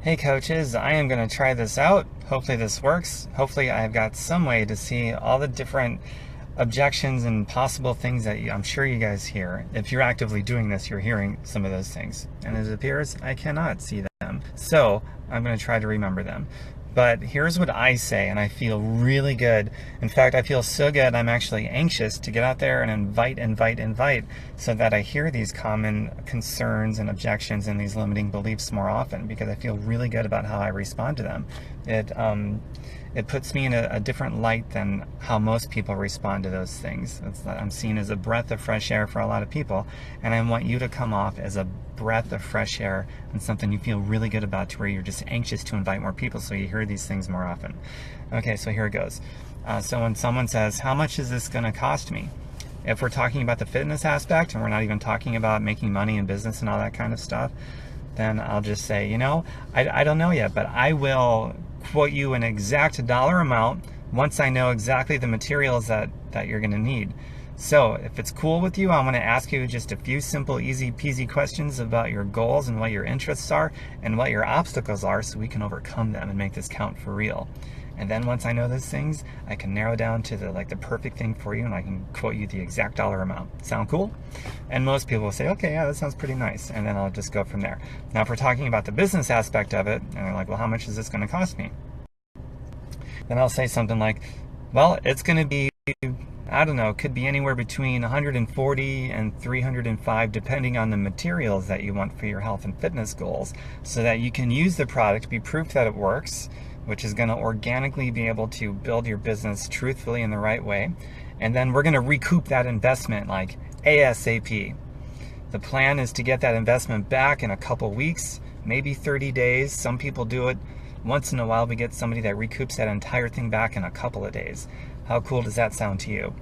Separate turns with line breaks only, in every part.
Hey coaches, I am going to try this out. Hopefully this works. Hopefully I've got some way to see all the different objections and possible things that I'm sure you guys hear. If you're actively doing this, you're hearing some of those things. And as it appears, I cannot see them. So I'm going to try to remember them. But here's what I say, and I feel really good. In fact, I feel so good, I'm actually anxious to get out there and invite, so that I hear these common concerns and objections and these limiting beliefs more often, because I feel really good about how I respond to them. It puts me in a different light than how most people respond to those things. I'm seen as a breath of fresh air for a lot of people, and I want you to come off as a breath of fresh air and something you feel really good about, to where you're just anxious to invite more people, so you hear these things more often. Okay, so here it goes. So when someone says, how much is this going to cost me? If we're talking about the fitness aspect, and we're not even talking about making money in business and all that kind of stuff, then I'll just say, I don't know yet, but I will quote you an exact dollar amount once I know exactly the materials that you're going to need. So if it's cool with you, I'm going to ask you just a few simple, easy peasy questions about your goals and what your interests are and what your obstacles are, so we can overcome them and make this count for real. And then once I know those things, I can narrow down to the perfect thing for you, and I can quote you the exact dollar amount. Sound cool? And most people will say, okay, yeah, that sounds pretty nice. And then I'll just go from there. Now, if we're talking about the business aspect of it, and they're like, well, how much is this going to cost me? Then I'll say something like, well, it's going to be, I don't know, it could be anywhere between 140 and 305, depending on the materials that you want for your health and fitness goals, so that you can use the product, be proof that it works, which is going to organically be able to build your business truthfully in the right way. And then we're going to recoup that investment like ASAP. The plan is to get that investment back in a couple weeks, maybe 30 days. Some people do it once in a while. We get somebody that recoups that entire thing back in a couple of days. How cool does that sound to you?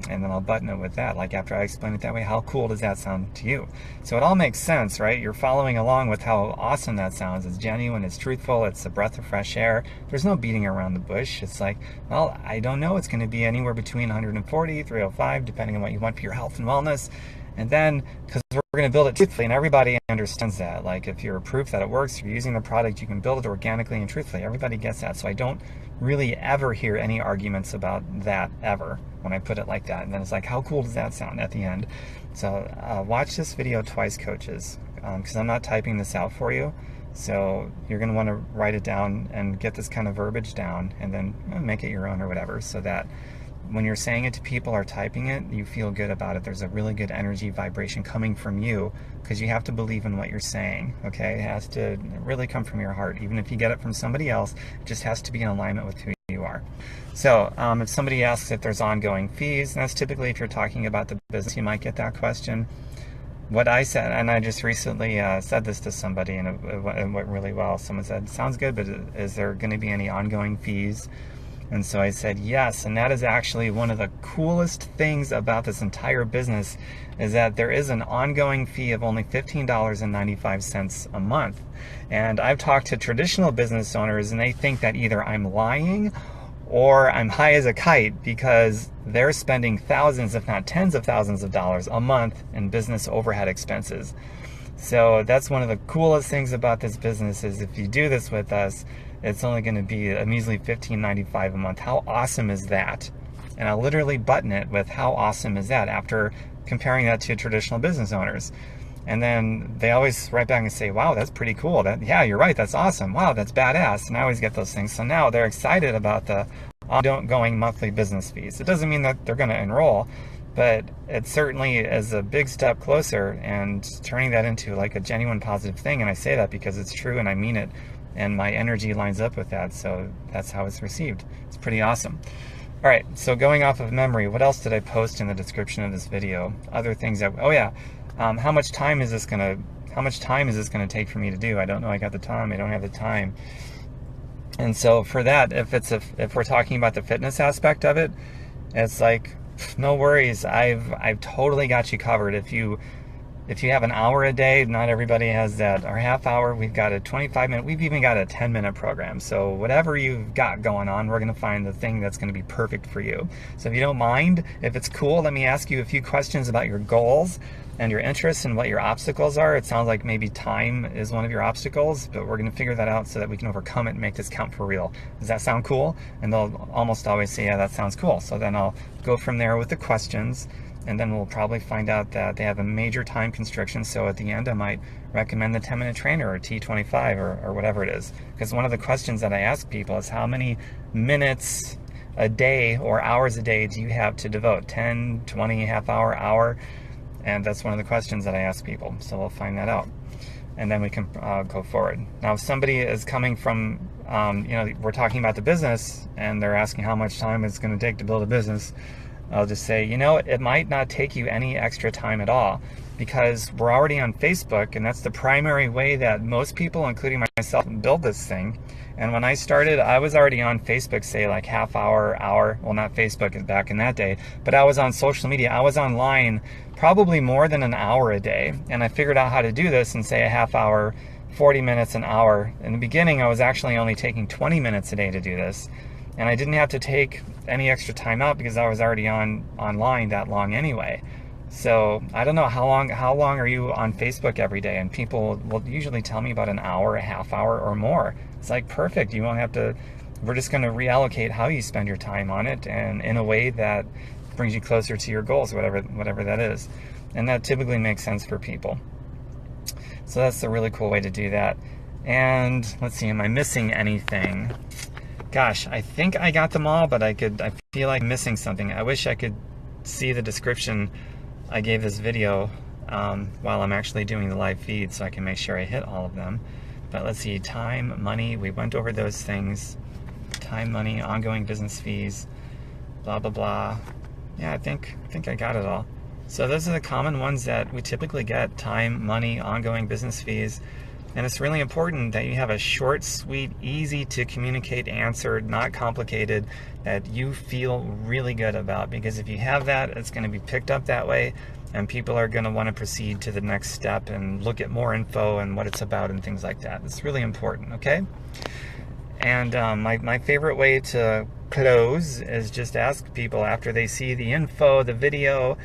And then I'll button it with that, like after I explain it that way, how cool does that sound to you? So it all makes sense, right? You're following along with how awesome that sounds. It's genuine, it's truthful, it's a breath of fresh air. There's no beating around the bush. It's like, well, I don't know. It's going to be anywhere between 140, 305, depending on what you want for your health and wellness. And then, because we're going to build it truthfully, and everybody understands that. Like, if you're proof that it works, you're using the product, you can build it organically and truthfully. Everybody gets that. So I don't really ever hear any arguments about that ever when I put it like that. And then it's like, how cool does that sound at the end? So watch this video twice, coaches, because I'm not typing this out for you. So you're going to want to write it down and get this kind of verbiage down, and then make it your own or whatever, so that when you're saying it to people or typing it, you feel good about it. There's a really good energy vibration coming from you, because you have to believe in what you're saying, okay? It has to really come from your heart. Even if you get it from somebody else, it just has to be in alignment with who you are. So if somebody asks if there's ongoing fees, and that's typically if you're talking about the business, you might get that question. What I said, and I just recently said this to somebody, and it went really well. Someone said, sounds good, but is there going to be any ongoing fees? And so I said, yes, and that is actually one of the coolest things about this entire business, is that there is an ongoing fee of only $15.95 a month. And I've talked to traditional business owners, and they think that either I'm lying or I'm high as a kite, because they're spending thousands, if not tens of thousands of dollars a month in business overhead expenses. So that's one of the coolest things about this business, is if you do this with us, it's only going to be a measly $15.95 a month. How awesome is that? And I'll literally button it with how awesome is that, after comparing that to traditional business owners. And then they always write back and say, wow, that's pretty cool. Yeah, you're right, that's awesome. Wow, that's badass. And I always get those things. So now they're excited about the ongoing monthly business fees. It doesn't mean that they're going to enroll, but it certainly is a big step closer, and turning that into like a genuine positive thing. And I say that because it's true and I mean it, and my energy lines up with that, so that's how it's received. It's pretty awesome. All right, so going off of memory, what else did I post in the description of this video? Other things that, oh yeah, how much time is this gonna take for me to do? I don't know. I got the time. I don't have the time. And so for that, if we're talking about the fitness aspect of it, it's like, no worries. I've totally got you covered. If you If you have an hour a day, not everybody has that, or half hour. We've got a 25-minute, we've even got a 10-minute program. So whatever you've got going on, we're going to find the thing that's going to be perfect for you. So if you don't mind, if it's cool, let me ask you a few questions about your goals and your interests and what your obstacles are. It sounds like maybe time is one of your obstacles, but we're going to figure that out so that we can overcome it and make this count for real. Does that sound cool? And they'll almost always say, yeah, that sounds cool. So then I'll go from there with the questions, and then we'll probably find out that they have a major time constriction. So at the end, I might recommend the 10-minute trainer or T25 or whatever it is. Because one of the questions that I ask people is, how many minutes a day or hours a day do you have to devote? 10, 20, half hour, hour? And that's one of the questions that I ask people. So we'll find that out. And then we can go forward. Now, if somebody is coming from, we're talking about the business and they're asking how much time it's going to take to build a business, I'll just say, it might not take you any extra time at all, because we're already on Facebook, and that's the primary way that most people, including myself, build this thing. And when I started, I was already on Facebook, say like half hour, well, not Facebook back in that day, but I was on social media. I was online probably more than an hour a day. And I figured out how to do this in, say, a half hour, 40 minutes, an hour. In the beginning, I was actually only taking 20 minutes a day to do this. And I didn't have to take any extra time out because I was already online that long anyway. So I don't know how long are you on Facebook every day? And people will usually tell me about an hour, a half hour, or more. It's like, perfect. You won't have to. We're just going to reallocate how you spend your time on it, and in a way that brings you closer to your goals, whatever that is. And that typically makes sense for people. So that's a really cool way to do that. And let's see, am I missing anything? Gosh, I think I got them all, but I feel like I'm missing something. I wish I could see the description I gave this video while I'm actually doing the live feed, so I can make sure I hit all of them. But let's see, time, money, we went over those things. Time, money, ongoing business fees, blah, blah, blah. Yeah, I think I got it all. So those are the common ones that we typically get: time, money, ongoing business fees. And it's really important that you have a short, sweet, easy to communicate answer, not complicated, that you feel really good about. Because if you have that, it's going to be picked up that way, and people are going to want to proceed to the next step and look at more info and what it's about and things like that. It's really important, okay? And my favorite way to close is just ask people after they see the info, the video,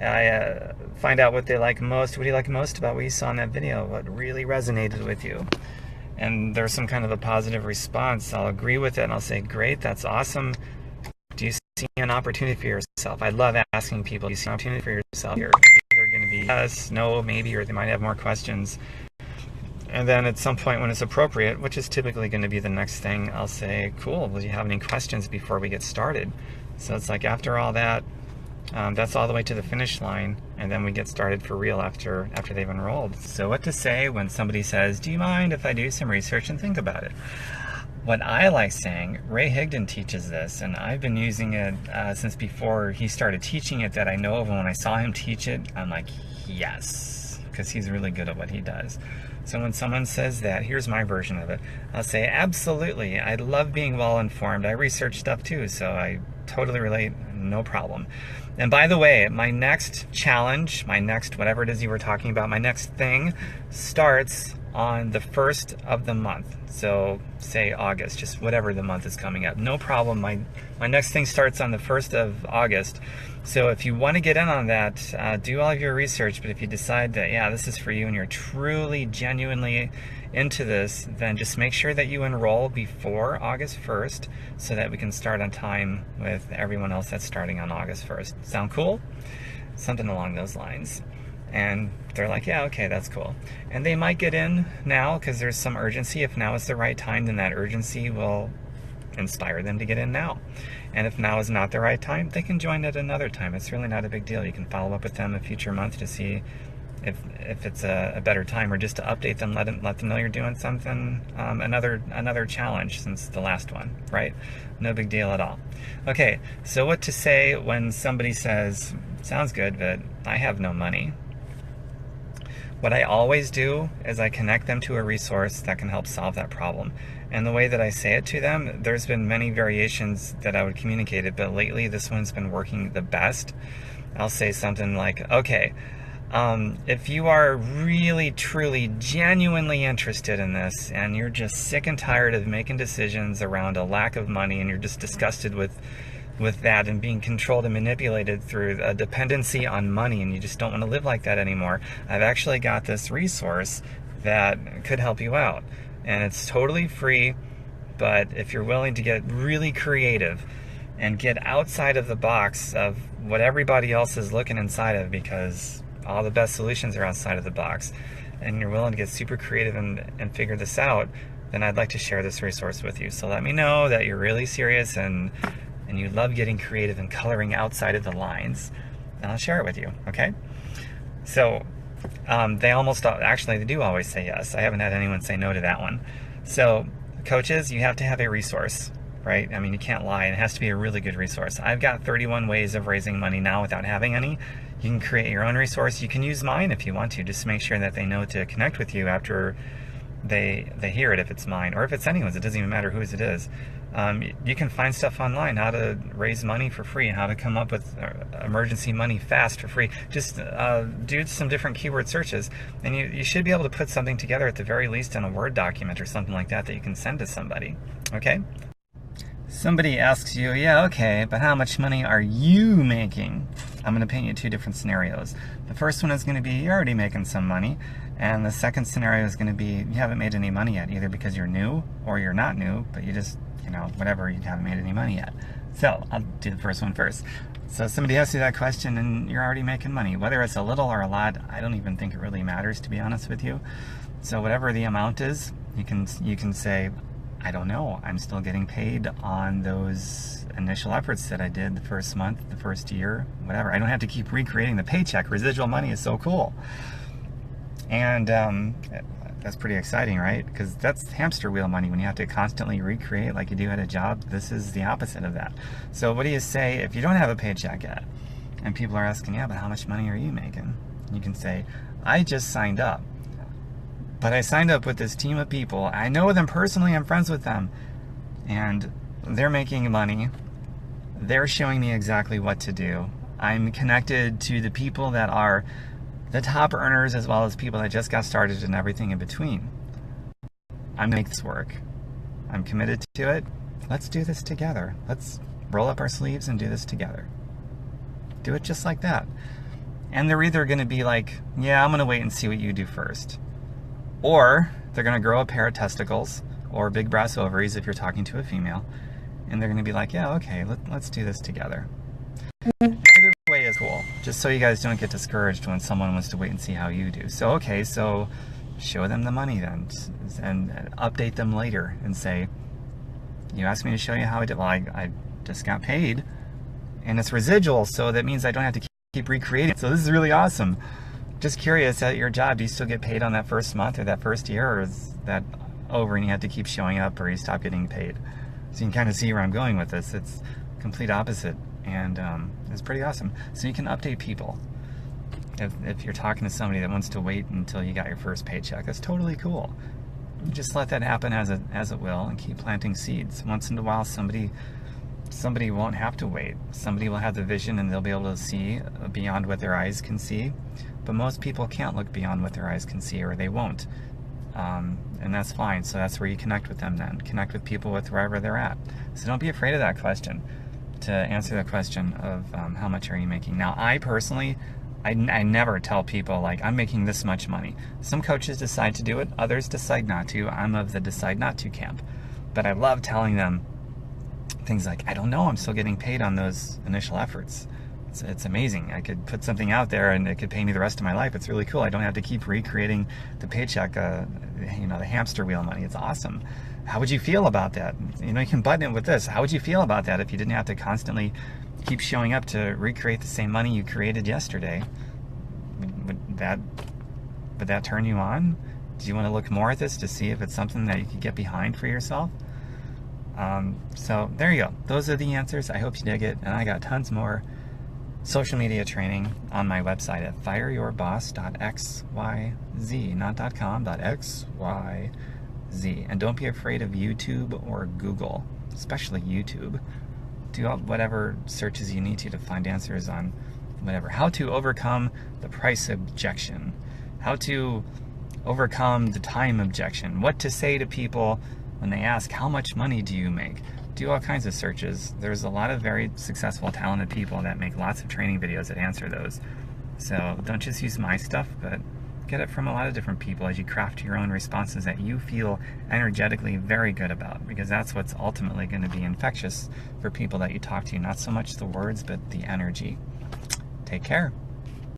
I find out what they like most. What do you like most about what you saw in that video? What really resonated with you? And there's some kind of a positive response. I'll agree with it and I'll say, great, that's awesome. Do you see an opportunity for yourself? I love asking people, do you see an opportunity for yourself here? It's either going to be yes, no, maybe, or they might have more questions. And then at some point when it's appropriate, which is typically going to be the next thing, I'll say, cool, well, do you have any questions before we get started? So it's like, after all that, that's all the way to the finish line, and then we get started for real after they've enrolled. So what to say when somebody says, do you mind if I do some research and think about it? What I like saying, Ray Higdon teaches this, and I've been using it since before he started teaching it that I know of, and when I saw him teach it, I'm like, yes, because he's really good at what he does. So when someone says that, here's my version of it. I'll say, absolutely, I love being well-informed. I research stuff too, so I totally relate, no problem. And by the way, my next challenge, my next whatever it is you were talking about, my next thing starts on the 1st of the month. So say August, just whatever the month is coming up. No problem. My next thing starts on the 1st of August. So if you want to get in on that, do all of your research. But if you decide that, yeah, this is for you and you're truly, genuinely into this, then just make sure that you enroll before August 1st so that we can start on time with everyone else that's starting on August 1st. Sound cool? Something along those lines. And they're like, yeah, okay, that's cool. And they might get in now because there's some urgency. If now is the right time, then that urgency will inspire them to get in now. And if now is not the right time, they can join at another time. It's really not a big deal. You can follow up with them a future month to see if it's a better time, or just to update them, let them know you're doing something, another challenge since the last one, right? No big deal at all. Okay, so what to say when somebody says, sounds good, but I have no money? What I always do is I connect them to a resource that can help solve that problem. And the way that I say it to them, there's been many variations that I would communicate it, but lately this one's been working the best. I'll say something like, okay, If you are really, truly, genuinely interested in this, and you're just sick and tired of making decisions around a lack of money, and you're just disgusted with that and being controlled and manipulated through a dependency on money, and you just don't want to live like that anymore, I've actually got this resource that could help you out. And it's totally free, but if you're willing to get really creative and get outside of the box of what everybody else is looking inside of, because all the best solutions are outside of the box, and you're willing to get super creative and figure this out, then I'd like to share this resource with you. So let me know that you're really serious and you love getting creative and coloring outside of the lines, and I'll share it with you, okay? So they do always say yes. I haven't had anyone say no to that one. So coaches, you have to have a resource, right? I mean, you can't lie. It has to be a really good resource. I've got 31 ways of raising money now without having any. You can create your own resource. You can use mine if you want to, just to make sure that they know to connect with you after they hear it, if it's mine, or if it's anyone's. It doesn't even matter whose it is. You can find stuff online, how to raise money for free, how to come up with emergency money fast for free. Just do some different keyword searches, and you should be able to put something together at the very least in a Word document or something like that you can send to somebody, okay? Somebody asks you, yeah, okay, but how much money are you making? I'm going to paint you two different scenarios. The first one is going to be you're already making some money, and the second scenario is going to be you haven't made any money yet, either because you're new or you're not new, but you just, whatever, you haven't made any money yet. So I'll do the first one first. So somebody asks you that question and you're already making money. Whether it's a little or a lot, I don't even think it really matters, to be honest with you. So whatever the amount is, you can say, I don't know, I'm still getting paid on those initial efforts that I did the first month, the first year, whatever. I don't have to keep recreating the paycheck. Residual money is so cool. And that's pretty exciting, right? Because that's hamster wheel money when you have to constantly recreate like you do at a job. This is the opposite of that. So what do you say if you don't have a paycheck yet? And people are asking, yeah, but how much money are you making? You can say, I just signed up. But I signed up with this team of people. I know them personally. I'm friends with them. And they're making money. They're showing me exactly what to do. I'm connected to the people that are the top earners, as well as people that just got started and everything in between. I'm gonna make this work. I'm committed to it. Let's do this together. Let's roll up our sleeves and do this together. Do it just like that. And they're either gonna be like, yeah, I'm gonna wait and see what you do first. Or they're gonna grow a pair of testicles or big brass ovaries if you're talking to a female. And they're gonna be like, yeah, okay, let's do this together. Either way is cool, just so you guys don't get discouraged when someone wants to wait and see how you do. So, okay, so show them the money then, and update them later and say, you asked me to show you how I did. Well, I just got paid, and it's residual, so that means I don't have to keep recreating. So this is really awesome. Just curious, at your job, do you still get paid on that first month or that first year, or is that over and you have to keep showing up, or you stop getting paid? So you can kind of see where I'm going with this. It's complete opposite. And it's pretty awesome. So you can update people. If you're talking to somebody that wants to wait until you got your first paycheck, that's totally cool. Just let that happen as it will, and keep planting seeds. Once in a while, somebody won't have to wait. Somebody will have the vision and they'll be able to see beyond what their eyes can see. But most people can't look beyond what their eyes can see, or they won't. And that's fine. So that's where you connect with them then. Connect with people with wherever they're at. So don't be afraid of that question. To answer the question of how much are you making. Now, I personally, I never tell people like I'm making this much money. Some coaches decide to do it, others decide not to. I'm of the decide not to camp. But I love telling them things like, I don't know, I'm still getting paid on those initial efforts. It's amazing. I could put something out there and it could pay me the rest of my life. It's really cool. I don't have to keep recreating the paycheck, the hamster wheel money. It's awesome. How would you feel about that? You can button it with this. How would you feel about that if you didn't have to constantly keep showing up to recreate the same money you created yesterday? Would that turn you on? Do you want to look more at this to see if it's something that you could get behind for yourself? So there you go. Those are the answers. I hope you dig it. And I got tons more social media training on my website at fireyourboss.xyz, not .com, .xyz. And don't be afraid of YouTube or Google, especially YouTube. Do whatever searches you need to find answers on whatever. How to overcome the price objection. How to overcome the time objection. What to say to people when they ask, how much money do you make? Do all kinds of searches. There's a lot of very successful, talented people that make lots of training videos that answer those. So don't just use my stuff, but get it from a lot of different people as you craft your own responses that you feel energetically very good about, because that's what's ultimately going to be infectious for people that you talk to. Not so much the words, but the energy. Take care.